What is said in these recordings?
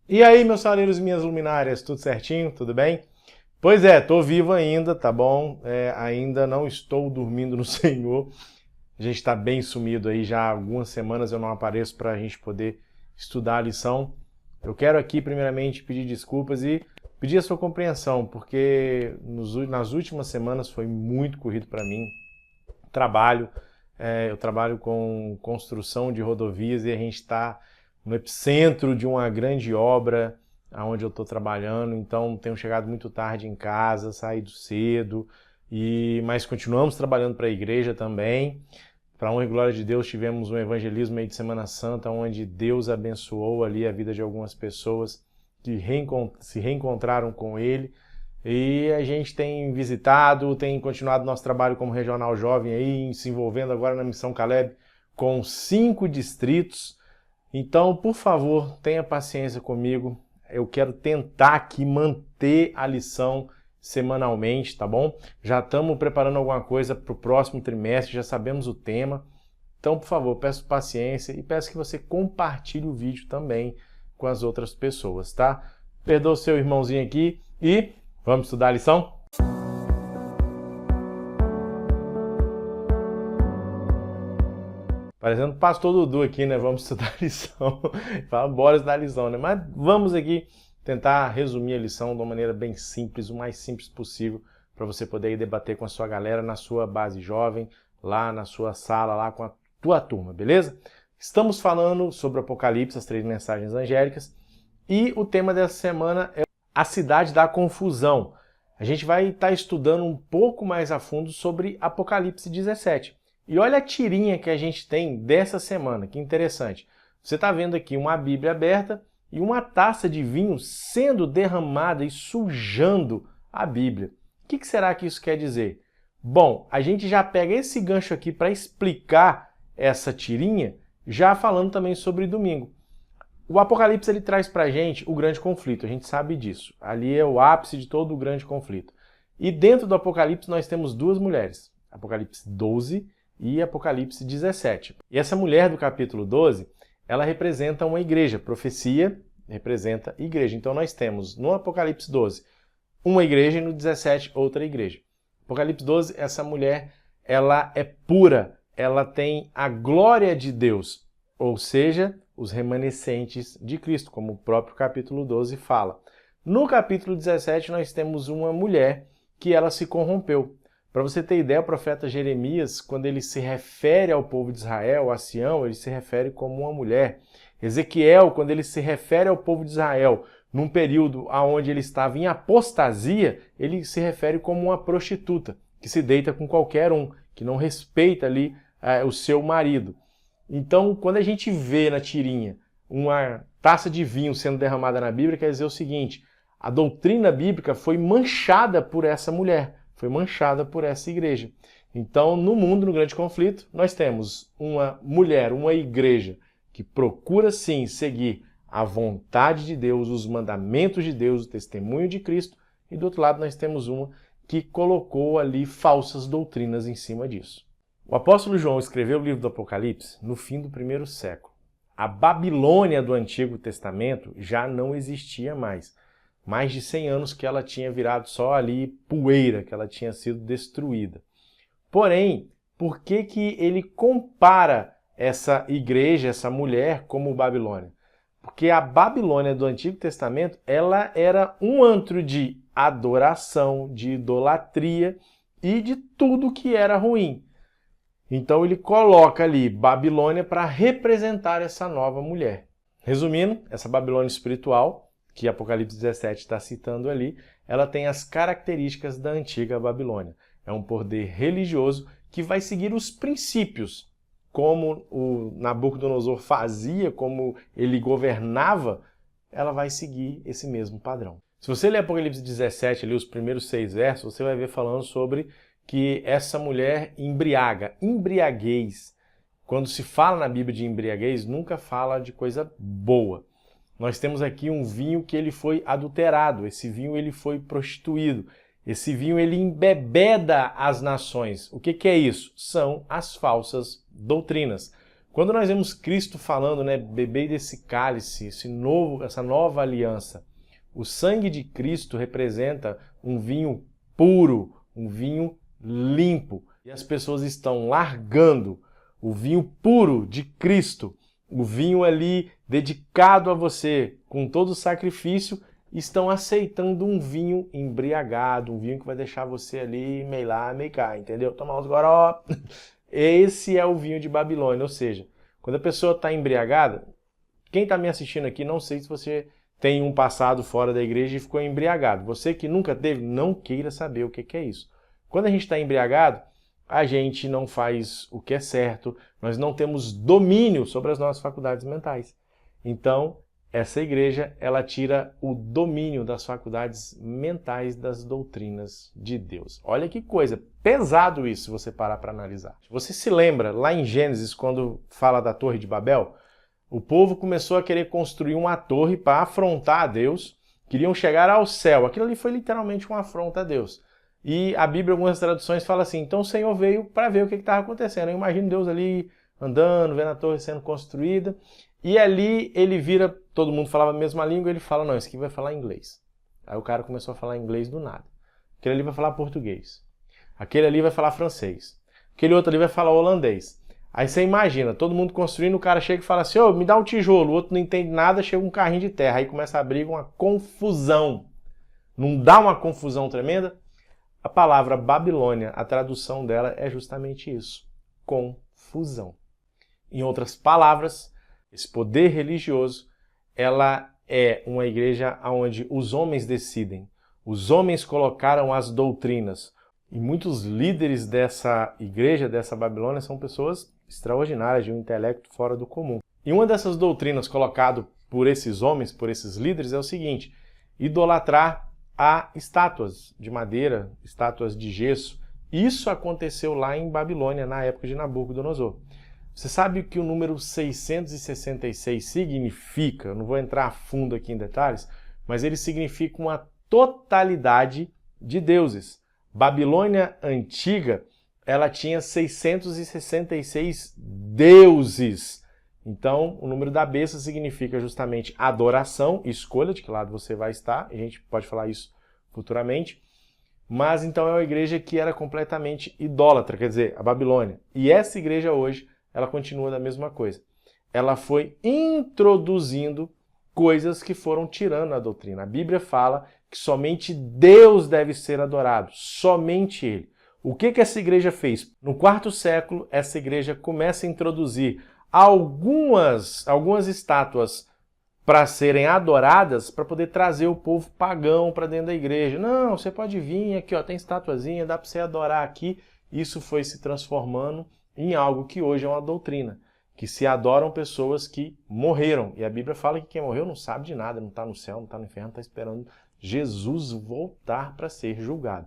E aí, meus saleiros e minhas luminárias, tudo certinho? Tudo bem? Pois é, tô vivo ainda, tá bom? Ainda não estou dormindo no Senhor. A gente está bem sumido aí, já há algumas semanas eu não apareço para a gente poder estudar a lição. Eu quero aqui, primeiramente, pedir desculpas e pedir a sua compreensão, porque nas últimas semanas foi muito corrido para mim. Trabalho, eu trabalho com construção de rodovias e a gente está no epicentro de uma grande obra onde eu estou trabalhando, então tenho chegado muito tarde em casa, saído cedo, mas continuamos trabalhando para a igreja também. Para a honra e glória de Deus, tivemos um evangelismo aí de Semana Santa, onde Deus abençoou ali a vida de algumas pessoas que se reencontraram com Ele. E a gente tem visitado, tem continuado nosso trabalho como regional jovem aí, se envolvendo agora na Missão Caleb com 5 distritos. Então, por favor, tenha paciência comigo. Eu quero tentar aqui manter a lição semanalmente, tá bom? Já estamos preparando alguma coisa para o próximo trimestre, já sabemos o tema. Então, por favor, peço paciência e peço que você compartilhe o vídeo também com as outras pessoas, tá? Perdoa o seu irmãozinho aqui e vamos estudar a lição? Parecendo o pastor Dudu aqui, né? Vamos estudar a lição. Fala, bora estudar a lição, né? Mas vamos aqui tentar resumir a lição de uma maneira bem simples, o mais simples possível, para você poder ir debater com a sua galera na sua base jovem, lá na sua sala, lá com a tua turma, beleza? Estamos falando sobre o Apocalipse, as 3 mensagens angélicas, e o tema dessa semana é a cidade da confusão. A gente vai estar estudando um pouco mais a fundo sobre Apocalipse 17. E olha a tirinha que a gente tem dessa semana, que interessante. Você está vendo aqui uma Bíblia aberta e uma taça de vinho sendo derramada e sujando a Bíblia. O que será que isso quer dizer? Bom, a gente já pega esse gancho aqui para explicar essa tirinha, já falando também sobre domingo. O Apocalipse ele traz para a gente o grande conflito, a gente sabe disso. Ali é o ápice de todo o grande conflito. E dentro do Apocalipse nós temos 2 mulheres, Apocalipse 12 e Apocalipse 17. E essa mulher do capítulo 12, ela representa uma igreja, profecia representa igreja. Então nós temos no Apocalipse 12 uma igreja e no 17 outra igreja. Apocalipse 12, essa mulher, ela é pura, ela tem a glória de Deus, ou seja, os remanescentes de Cristo, como o próprio capítulo 12 fala. No capítulo 17 nós temos uma mulher que ela se corrompeu. Para você ter ideia, o profeta Jeremias, quando ele se refere ao povo de Israel, a Sião, ele se refere como uma mulher. Ezequiel, quando ele se refere ao povo de Israel, num período onde ele estava em apostasia, ele se refere como uma prostituta, que se deita com qualquer um, que não respeita ali o seu marido. Então, quando a gente vê na tirinha uma taça de vinho sendo derramada na Bíblia, quer dizer o seguinte, a doutrina bíblica foi manchada por essa mulher, foi manchada por essa igreja. Então, no mundo, no grande conflito, nós temos uma mulher, uma igreja, que procura sim seguir a vontade de Deus, os mandamentos de Deus, o testemunho de Cristo, e do outro lado nós temos uma que colocou ali falsas doutrinas em cima disso. O apóstolo João escreveu o livro do Apocalipse no fim do 1º século. A Babilônia do Antigo Testamento já não existia mais. Mais de 100 anos que ela tinha virado só ali poeira, que ela tinha sido destruída. Porém, por que que ele compara essa igreja, essa mulher, como Babilônia? Porque a Babilônia do Antigo Testamento, ela era um antro de adoração, de idolatria e de tudo que era ruim. Então ele coloca ali Babilônia para representar essa nova mulher. Resumindo, essa Babilônia espiritual, que Apocalipse 17 está citando ali, ela tem as características da antiga Babilônia. É um poder religioso que vai seguir os princípios, como o Nabucodonosor fazia, como ele governava, ela vai seguir esse mesmo padrão. Se você ler Apocalipse 17, ali, os primeiros 6 versos, você vai ver falando sobre que essa mulher embriaga, embriaguez. Quando se fala na Bíblia de embriaguez, nunca fala de coisa boa. Nós temos aqui um vinho que ele foi adulterado, esse vinho ele foi prostituído, esse vinho ele embebeda as nações. O que é isso? São as falsas doutrinas. Quando nós vemos Cristo falando, né, bebei desse cálice, essa nova aliança, o sangue de Cristo representa um vinho puro, um vinho limpo. E as pessoas estão largando o vinho puro de Cristo, o vinho ali dedicado a você, com todo o sacrifício, estão aceitando um vinho embriagado, um vinho que vai deixar você ali meio lá, meio cá, entendeu? Tomar uns goró. Esse é o vinho de Babilônia, ou seja, quando a pessoa está embriagada, quem está me assistindo aqui, não sei se você tem um passado fora da igreja e ficou embriagado. Você que nunca teve, não queira saber o que é isso. Quando a gente está embriagado, a gente não faz o que é certo, nós não temos domínio sobre as nossas faculdades mentais. Então, essa igreja, ela tira o domínio das faculdades mentais das doutrinas de Deus. Olha que coisa, pesado isso se você parar para analisar. Você se lembra, lá em Gênesis, quando fala da Torre de Babel, o povo começou a querer construir uma torre para afrontar a Deus, queriam chegar ao céu. Aquilo ali foi literalmente uma afronta a Deus. E a Bíblia, algumas traduções, fala assim, então o Senhor veio para ver o que estava acontecendo. Eu imagino Deus ali andando, vendo a torre sendo construída, e ali ele vira, todo mundo falava a mesma língua, ele fala, não, esse aqui vai falar inglês. Aí o cara começou a falar inglês do nada. Aquele ali vai falar português. Aquele ali vai falar francês. Aquele outro ali vai falar holandês. Aí você imagina, todo mundo construindo, o cara chega e fala assim, ô, me dá um tijolo, o outro não entende nada, chega um carrinho de terra. Aí começa a abrir uma confusão. Não dá uma confusão tremenda? A palavra Babilônia, a tradução dela é justamente isso, confusão. Em outras palavras, esse poder religioso, ela é uma igreja onde os homens decidem. Os homens colocaram as doutrinas. E muitos líderes dessa igreja, dessa Babilônia, são pessoas extraordinárias, de um intelecto fora do comum. E uma dessas doutrinas colocado por esses homens, por esses líderes, é o seguinte, idolatrar a estátuas de madeira, estátuas de gesso. Isso aconteceu lá em Babilônia, na época de Nabucodonosor. Você sabe o que o número 666 significa? Eu não vou entrar a fundo aqui em detalhes, mas ele significa uma totalidade de deuses. Babilônia antiga, ela tinha 666 deuses. Então, o número da besta significa justamente adoração, escolha de que lado você vai estar, a gente pode falar isso futuramente, mas então é uma igreja que era completamente idólatra, quer dizer, a Babilônia. E essa igreja hoje, ela continua da mesma coisa. Ela foi introduzindo coisas que foram tirando a doutrina. A Bíblia fala que somente Deus deve ser adorado, somente Ele. O que essa igreja fez? No quarto século, essa igreja começa a introduzir algumas estátuas para serem adoradas, para poder trazer o povo pagão para dentro da igreja. Não, você pode vir aqui, ó, tem estatuazinha, dá para você adorar aqui. Isso foi se transformando em algo que hoje é uma doutrina, que se adoram pessoas que morreram. E a Bíblia fala que quem morreu não sabe de nada, não está no céu, não está no inferno, está esperando Jesus voltar para ser julgado.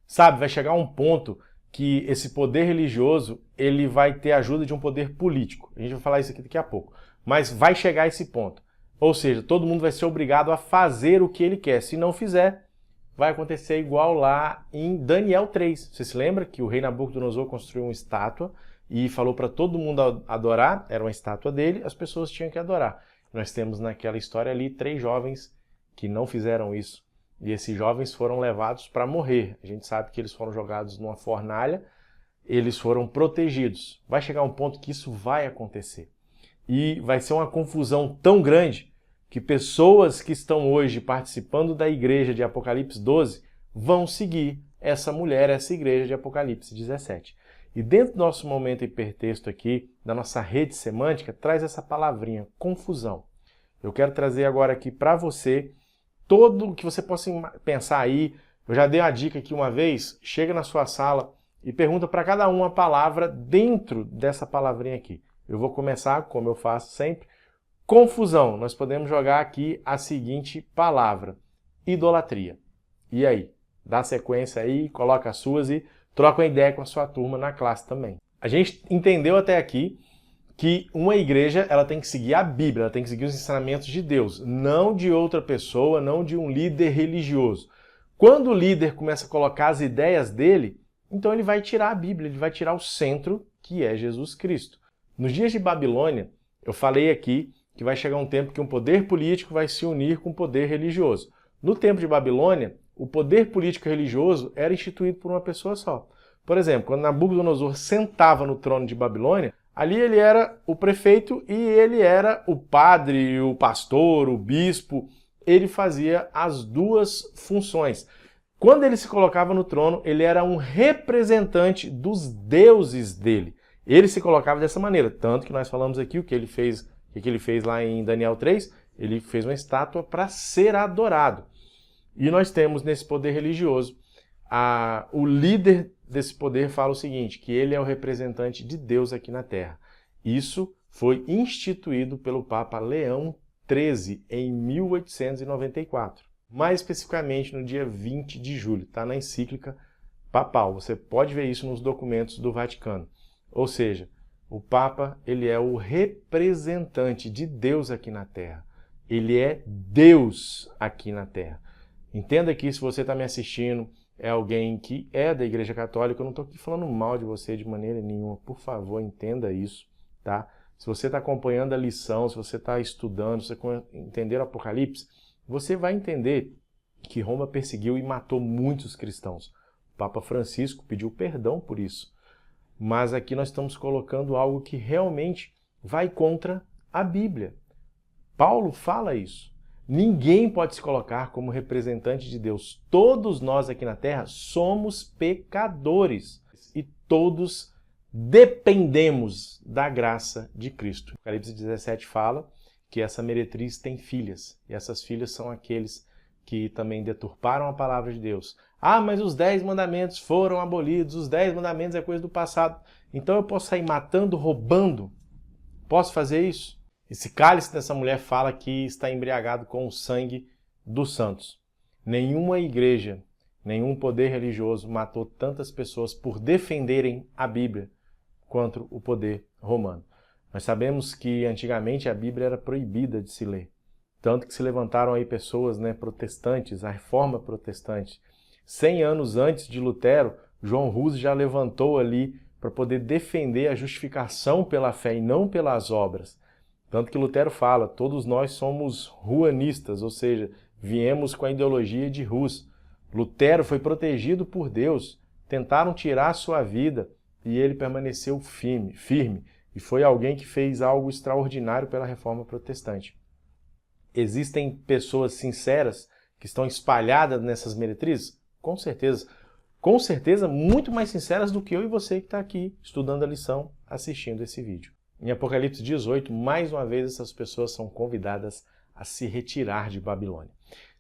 Sabe, vai chegar um ponto que esse poder religioso, ele vai ter a ajuda de um poder político. A gente vai falar isso aqui daqui a pouco. Mas vai chegar a esse ponto. Ou seja, todo mundo vai ser obrigado a fazer o que ele quer. Se não fizer, vai acontecer igual lá em Daniel 3. Você se lembra que o rei Nabucodonosor construiu uma estátua e falou para todo mundo adorar, era uma estátua dele, as pessoas tinham que adorar. Nós temos naquela história ali 3 jovens que não fizeram isso. E esses jovens foram levados para morrer. A gente sabe que eles foram jogados numa fornalha, eles foram protegidos. Vai chegar um ponto que isso vai acontecer. E vai ser uma confusão tão grande que pessoas que estão hoje participando da igreja de Apocalipse 12 vão seguir essa mulher, essa igreja de Apocalipse 17. E dentro do nosso momento hipertexto aqui, da nossa rede semântica, traz essa palavrinha, confusão. Eu quero trazer agora aqui para você todo o que você possa pensar aí. Eu já dei uma dica aqui uma vez, chega na sua sala e pergunta para cada um uma palavra dentro dessa palavrinha aqui. Eu vou começar, como eu faço sempre, confusão. Nós podemos jogar aqui a seguinte palavra, idolatria. E aí? Dá sequência aí, coloca as suas e troca uma ideia com a sua turma na classe também. A gente entendeu até aqui que uma igreja ela tem que seguir a Bíblia, ela tem que seguir os ensinamentos de Deus, não de outra pessoa, não de um líder religioso. Quando o líder começa a colocar as ideias dele, então ele vai tirar a Bíblia, ele vai tirar o centro, que é Jesus Cristo. Nos dias de Babilônia, eu falei aqui que vai chegar um tempo que um poder político vai se unir com um poder religioso. No tempo de Babilônia, o poder político e religioso era instituído por uma pessoa só. Por exemplo, quando Nabucodonosor sentava no trono de Babilônia, ali ele era o prefeito e ele era o padre, o pastor, o bispo. Ele fazia as duas funções. Quando ele se colocava no trono, ele era um representante dos deuses dele. Ele se colocava dessa maneira, tanto que nós falamos aqui o que ele fez lá em Daniel 3, ele fez uma estátua para ser adorado. E nós temos nesse poder religioso, o líder desse poder fala o seguinte, que ele é o representante de Deus aqui na Terra. Isso foi instituído pelo Papa Leão XIII em 1894. Mais especificamente no dia 20 de julho, está na encíclica papal. Você pode ver isso nos documentos do Vaticano. Ou seja, o Papa ele é o representante de Deus aqui na Terra. Ele é Deus aqui na Terra. Entenda que se você está me assistindo, é alguém que é da Igreja Católica, eu não estou aqui falando mal de você de maneira nenhuma. Por favor, entenda isso, tá? Se você está acompanhando a lição, se você está estudando, se você entender o Apocalipse, você vai entender que Roma perseguiu e matou muitos cristãos. O Papa Francisco pediu perdão por isso. Mas aqui nós estamos colocando algo que realmente vai contra a Bíblia. Paulo fala isso. Ninguém pode se colocar como representante de Deus. Todos nós aqui na Terra somos pecadores e todos dependemos da graça de Cristo. Apocalipse 17 fala que essa meretriz tem filhas, e essas filhas são aqueles que também deturparam a palavra de Deus. Ah, mas os 10 mandamentos foram abolidos, os 10 mandamentos é coisa do passado. Então eu posso sair matando, roubando? Posso fazer isso? Esse cálice dessa mulher fala que está embriagado com o sangue dos santos. Nenhuma igreja, nenhum poder religioso matou tantas pessoas por defenderem a Bíblia quanto o poder romano. Nós sabemos que antigamente a Bíblia era proibida de se ler. Tanto que se levantaram aí pessoas protestantes, a reforma protestante. 100 anos antes de Lutero, João Hus já levantou ali para poder defender a justificação pela fé e não pelas obras. Tanto que Lutero fala, todos nós somos huanistas, ou seja, viemos com a ideologia de Hus. Lutero foi protegido por Deus, tentaram tirar a sua vida e ele permaneceu firme. E foi alguém que fez algo extraordinário pela reforma protestante. Existem pessoas sinceras que estão espalhadas nessas meretrizes? Com certeza. Com certeza, muito mais sinceras do que eu e você que está aqui estudando a lição, assistindo esse vídeo. Em Apocalipse 18, mais uma vez, essas pessoas são convidadas a se retirar de Babilônia.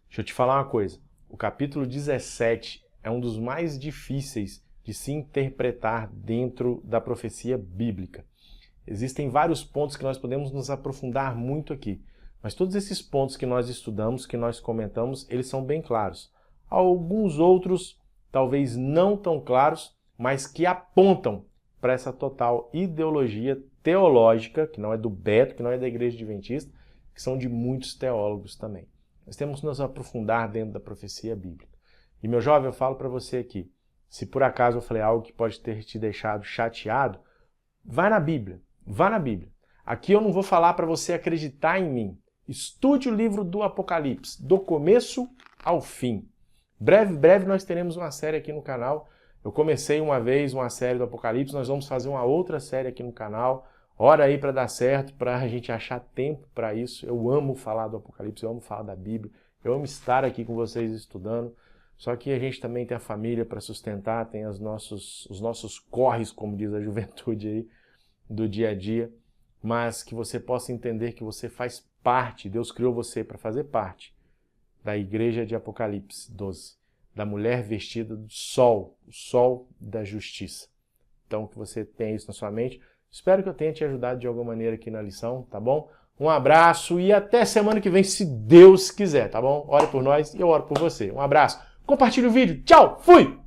Deixa eu te falar uma coisa. O capítulo 17 é um dos mais difíceis de se interpretar dentro da profecia bíblica. Existem vários pontos que nós podemos nos aprofundar muito aqui. Mas todos esses pontos que nós estudamos, que nós comentamos, eles são bem claros. Alguns outros, talvez não tão claros, mas que apontam para essa total ideologia teológica, que não é do Beto, que não é da Igreja Adventista, que são de muitos teólogos também. Nós temos que nos aprofundar dentro da profecia bíblica. E, meu jovem, eu falo para você aqui, se por acaso eu falei algo que pode ter te deixado chateado, vai na Bíblia, vá na Bíblia. Aqui eu não vou falar para você acreditar em mim. Estude o livro do Apocalipse, do começo ao fim. Breve nós teremos uma série aqui no canal. Eu comecei uma vez uma série do Apocalipse, nós vamos fazer uma outra série aqui no canal. Ora aí para dar certo, para a gente achar tempo para isso. Eu amo falar do Apocalipse, eu amo falar da Bíblia, eu amo estar aqui com vocês estudando. Só que a gente também tem a família para sustentar, tem os nossos corres, como diz a juventude aí, do dia a dia. Mas que você possa entender que você faz parte, Deus criou você para fazer parte da igreja de Apocalipse 12, da mulher vestida do sol, o sol da justiça. Então, que você tenha isso na sua mente. Espero que eu tenha te ajudado de alguma maneira aqui na lição, tá bom? Um abraço e até semana que vem, se Deus quiser, tá bom? Ore por nós e eu oro por você. Um abraço. Compartilhe o vídeo. Tchau. Fui!